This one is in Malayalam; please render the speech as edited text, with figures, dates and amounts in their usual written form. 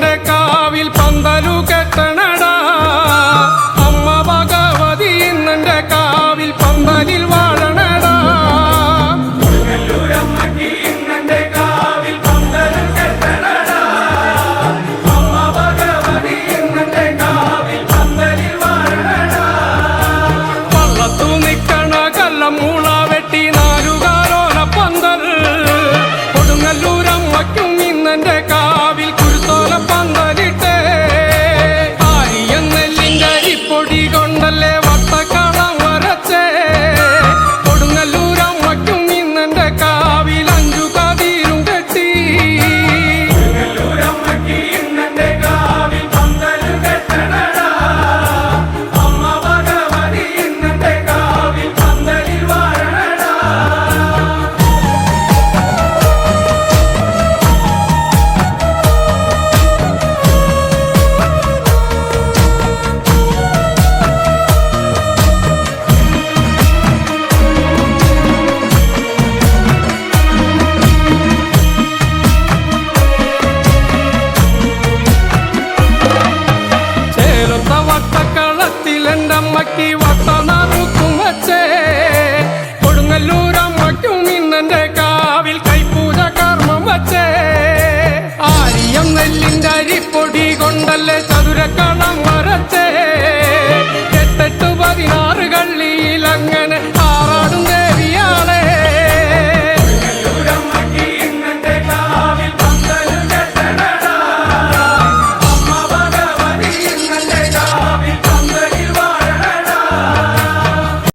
ഇന്നെന്റെ കാവിൽ പന്തലു കെട്ടണടാ. അമ്മ ഭഗവതി ഇന്നെന്റെ കാവിൽ പന്തലിൽ വാഴണടാ. പള്ളത്തു നിക്കണ കല്ലമൂള വെട്ടി നാലുകാലോല പന്തൽ. കൊടുങ്ങല്ലൂരമ്മയ്ക്കും ഇന്നെന്റെ കാവിൽ കുരുത്തോല പന്തലിട്ടേ. ആരിയം നെല്ലിന്റെ അരിപ്പൊടി കൊണ്ടല്ലേ വട്ടക്കളം വരച്ചേ. കൊടുങ്ങല്ലൂരമ്മയ്ക്കും ഇന്നെന്റെ കാവിൽ 5 കതിരും കെട്ടി. ചേലത്ത വട്ടക്കളത്തിൽ എൻ്റെ അമ്മയ്ക്ക് വട്ട നറുക്കും വച്ചേ. കൊടുങ്ങല്ലൂരമ്മയ്ക്കും ഇന്നെന്റെ കാവിൽ കൈപ്പൂജ കർമ്മം വച്ചേ. ആരിയം നെല്ലിന്റെ അരിപ്പൊടി കൊണ്ടല്ലേ ചതുരക്കളം